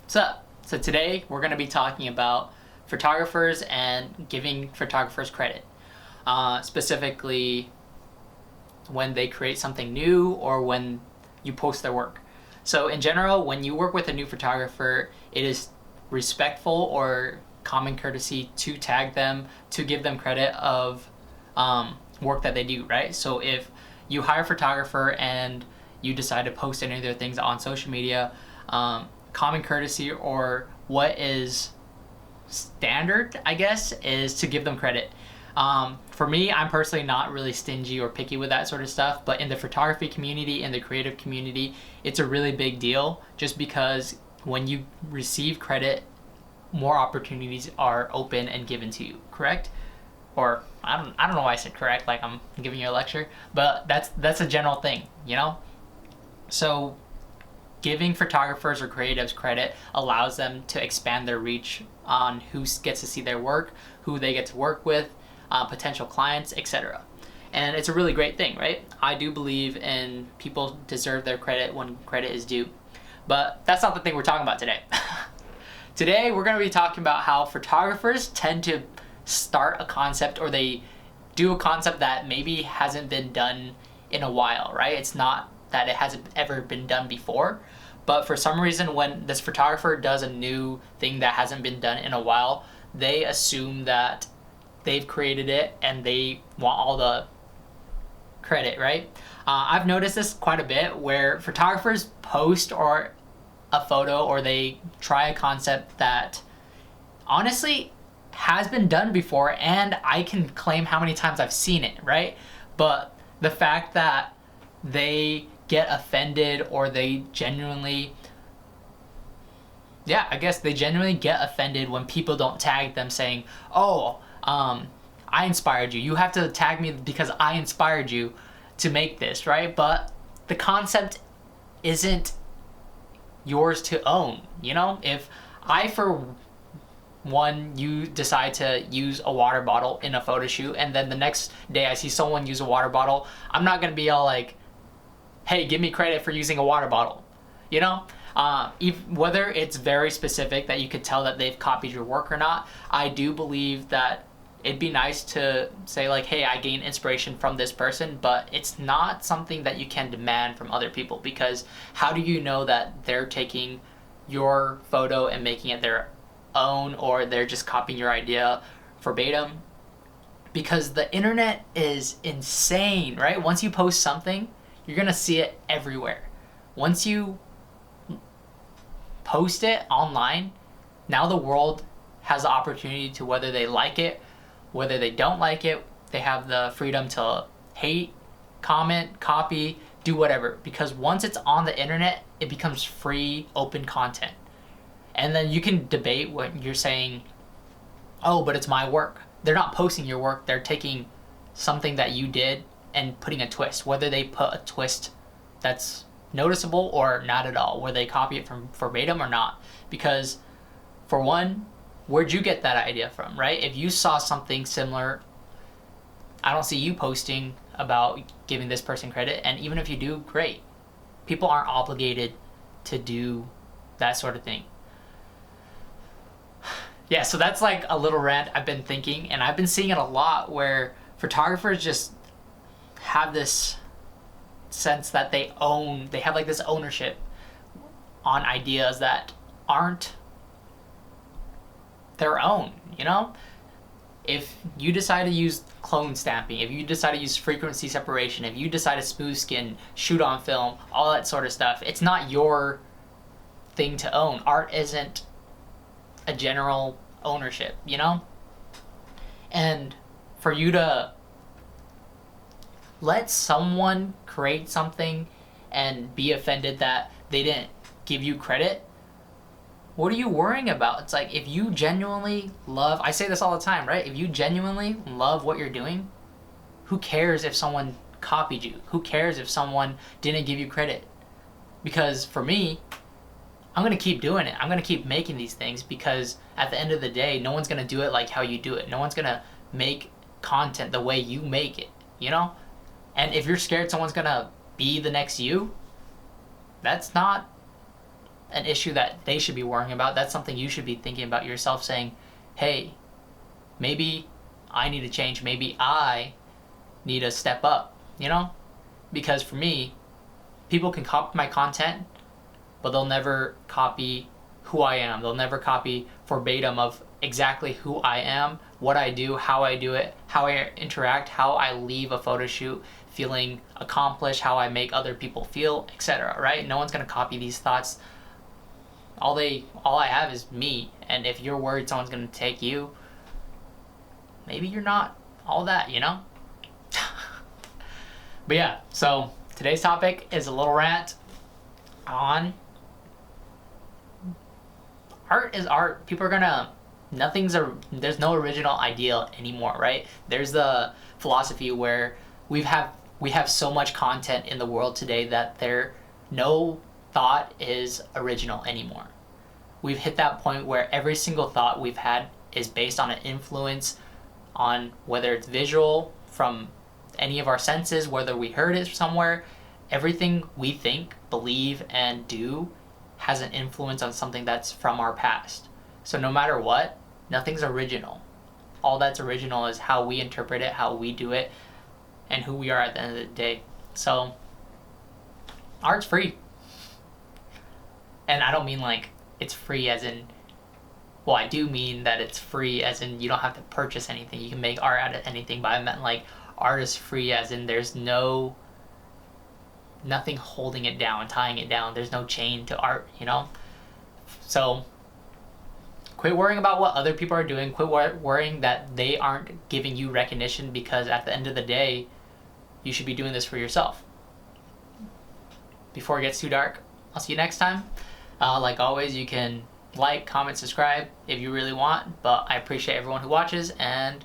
What's up? So today we're going to be talking about photographers and giving photographers credit. Specifically when they create something new or when you post their work. So in general, when you work with a new photographer, it is respectful or common courtesy to tag them, to give them credit of work that they do, right? So if you hire a photographer and you decide to post any of their things on social media, common courtesy or what is standard, I guess, is to give them credit. For me, I'm personally not really stingy or picky with that sort of stuff, but in the photography community, in the creative community, it's a really big deal just because when you receive credit, more opportunities are open and given to you, correct? Or I don't know why I said correct, like I'm giving you a lecture, but that's a general thing, you know? So giving photographers or creatives credit allows them to expand their reach on who gets to see their work, who they get to work with, potential clients, etc. And it's a really great thing, right? I do believe in people deserve their credit when credit is due. But that's not the thing we're talking about today. Today we're going to be talking about how photographers tend to start a concept, or they do a concept that maybe hasn't been done in a while, right? It's not that it hasn't ever been done before, but for some reason when this photographer does a new thing that hasn't been done in a while, they assume that they've created it and they want all the credit, right? I've noticed this quite a bit where photographers post or a photo or they try a concept that honestly has been done before, and I can claim how many times I've seen it, right? But the fact that they get offended or they genuinely get offended when people don't tag them saying, oh, I inspired you. You have to tag me because I inspired you to make this, right? But the concept isn't yours to own, you know? If I, for one, you decide to use a water bottle in a photo shoot, and then the next day I see someone use a water bottle, I'm not gonna be all like, hey, give me credit for using a water bottle, you know? Whether it's very specific that you could tell that they've copied your work or not, I do believe that it'd be nice to say like, hey, I gained inspiration from this person, but it's not something that you can demand from other people, because how do you know that they're taking your photo and making it their own, or they're just copying your idea verbatim? Because the internet is insane, right? Once you post something, you're gonna see it everywhere. Once you post it online, now the world has the opportunity to, whether they like it, whether they don't like it, they have the freedom to hate, comment, copy, do whatever. Because once it's on the internet, it becomes free, open content. And then you can debate when you're saying, oh, but it's my work. They're not posting your work, they're taking something that you did and putting a twist, whether they put a twist that's noticeable or not at all, whether they copy it from verbatim or not. Because for one, where'd you get that idea from, right? If you saw something similar, I don't see you posting about giving this person credit, and even if you do, great. People aren't obligated to do that sort of thing. Yeah, so that's like a little rant I've been thinking, and I've been seeing it a lot where photographers just have this sense that they have like this ownership on ideas that aren't their own, you know? If you decide to use clone stamping, if you decide to use frequency separation, if you decide to smooth skin, shoot on film, all that sort of stuff, it's not your thing to own. Art isn't a general ownership, you know? And for you to let someone create something and be offended that they didn't give you credit, what are you worrying about? It's like, if you genuinely love, I say this all the time, right? If you genuinely love what you're doing, who cares if someone copied you? Who cares if someone didn't give you credit? Because for me, I'm gonna keep doing it. I'm gonna keep making these things, because at the end of the day, no one's gonna do it like how you do it. No one's gonna make content the way you make it, you know? And if you're scared someone's gonna be the next you, that's not an issue that they should be worrying about. That's something you should be thinking about yourself, saying, hey, maybe I need to change. Maybe I need to step up, you know? Because for me, people can copy my content, but they'll never copy who I am. They'll never copy verbatim of exactly who I am, what I do, how I do it, how I interact, how I leave a photo shoot feeling accomplished, how I make other people feel, etc. Right? No one's gonna copy these thoughts. All I have is me, and if you're worried someone's gonna take you, maybe you're not all that, you know? But yeah, so today's topic is a little rant on art is art. People are gonna, there's no original idea anymore, right? There's the philosophy where we have so much content in the world today that no thought is original anymore. We've hit that point where every single thought we've had is based on an influence on whether it's visual from any of our senses, whether we heard it somewhere. Everything we think, believe, and do has an influence on something that's from our past. So no matter what, nothing's original. All that's original is how we interpret it, how we do it, and who we are at the end of the day. So art's free. And I don't mean like it's free as in, well, I do mean that it's free as in you don't have to purchase anything. You can make art out of anything, but I meant like art is free as in there's nothing holding it down, tying it down. There's no chain to art, you know? So quit worrying about what other people are doing. Quit worrying that they aren't giving you recognition, because at the end of the day, you should be doing this for yourself. Before it gets too dark, I'll see you next time. Like always, you can like, comment, subscribe if you really want, but I appreciate everyone who watches, and